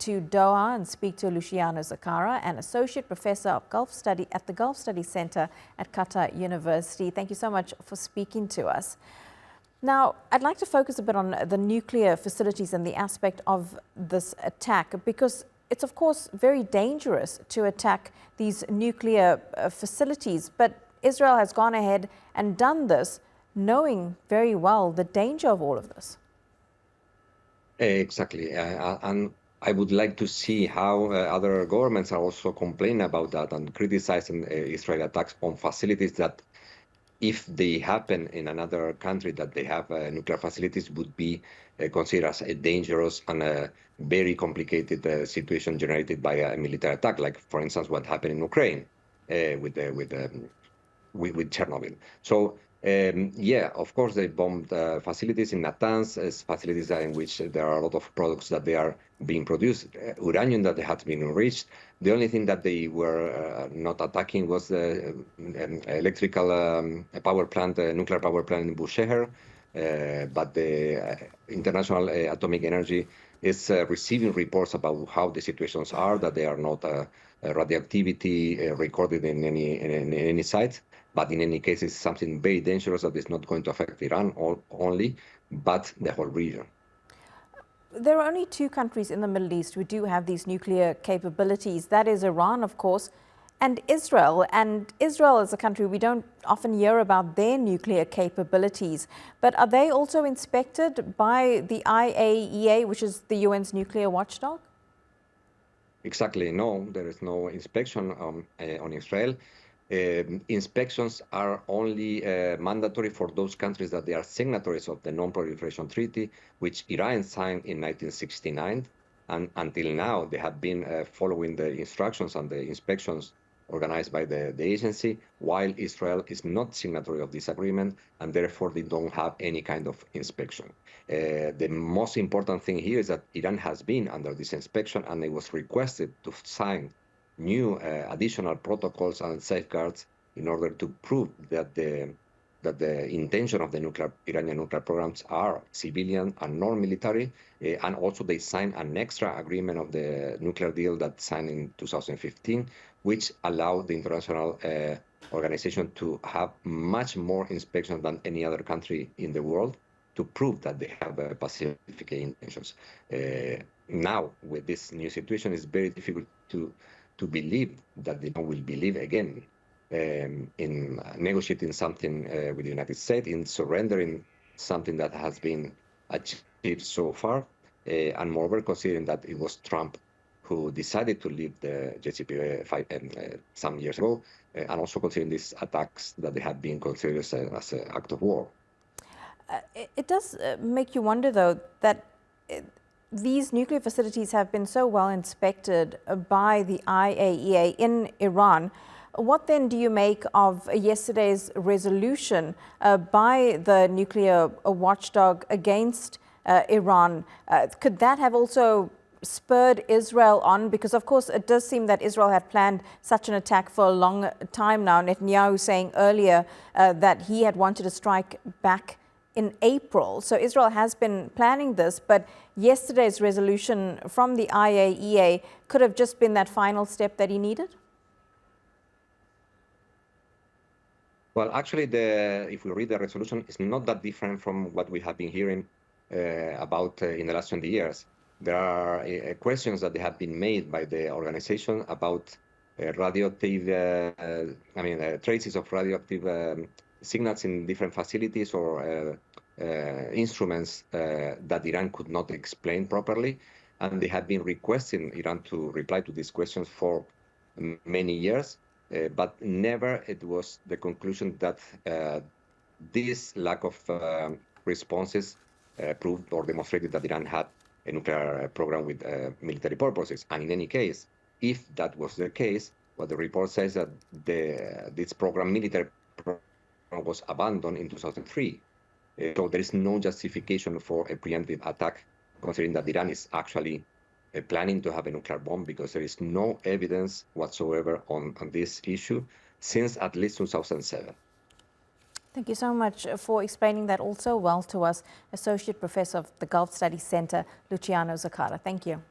to Doha and speak to Luciano Zaccara, an associate professor of Gulf Study at the Gulf Study Center at Qatar University. Thank you so much for speaking to us. Now, I'd like to focus a bit on the nuclear facilities and the aspect of this attack, because it's of course very dangerous to attack these nuclear facilities. But Israel has gone ahead and done this, knowing very well the danger of all of this. Exactly. And I would like to see how other governments are also complaining about that and criticizing Israeli attacks on facilities that, if they happen in another country that they have nuclear facilities, would be considered as a dangerous and a very complicated situation generated by a military attack, like, for instance, what happened in Ukraine with Chernobyl. So, yeah, of course, they bombed facilities in Natanz, facilities in which there are a lot of products that they are being produced, uranium that had been enriched. The only thing that they were not attacking was the electrical power plant, nuclear power plant in Bushehr. But the International Atomic Energy is receiving reports about how the situations are, that they are not radioactivity recorded in any site. But in any case, it's something very dangerous that is not going to affect Iran only, but the whole region. There are only two countries in the Middle East who do have these nuclear capabilities. That is Iran, of course, and Israel. And Israel is a country we don't often hear about their nuclear capabilities. But are they also inspected by the IAEA, which is the UN's nuclear watchdog? Exactly. No, there is no inspection on Israel. Inspections are only mandatory for those countries that they are signatories of the Non-Proliferation Treaty, which Iran signed in 1969. And until now, they have been following the instructions and the inspections organized by the agency, while Israel is not signatory of this agreement, and therefore they don't have any kind of inspection. The most important thing here is that Iran has been under this inspection, and it was requested to sign new additional protocols and safeguards in order to prove that the intention of the Iranian nuclear programs are civilian and non-military, and also they signed an extra agreement of the nuclear deal that signed in 2015, which allowed the international organization to have much more inspections than any other country in the world to prove that they have Pacific intentions. Now, with this new situation, it's very difficult to believe that they will believe again in negotiating something with the United States, in surrendering something that has been achieved so far, and moreover, considering that it was Trump who decided to leave the JCPOA some years ago, and also considering these attacks that they have been considered as an act of war. It does make you wonder, though, that these nuclear facilities have been so well inspected by the IAEA in Iran. What then do you make of yesterday's resolution by the nuclear watchdog against Iran? Could that have also spurred Israel on? Because, of course, it does seem that Israel had planned such an attack for a long time now. Netanyahu saying earlier that he had wanted to strike back in April. So Israel has been planning this, but yesterday's resolution from the IAEA could have just been that final step that he needed? Well, actually, if we read the resolution, it's not that different from what we have been hearing about in the last 20 years. There are questions that have been made by the organization about radioactive, traces of radioactive signals in different facilities or instruments that Iran could not explain properly. And they have been requesting Iran to reply to these questions for many years, but never it was the conclusion that this lack of responses proved or demonstrated that Iran had a nuclear program with military purposes. And in any case, if that was the case, what the report says that this program, military program, was abandoned in 2003. So there is no justification for a preemptive attack, considering that Iran is actually planning to have a nuclear bomb, because there is no evidence whatsoever on this issue since at least 2007. Thank you so much for explaining that also well to us, Associate Professor of the Gulf Studies Center, Luciano Zaccara. Thank you.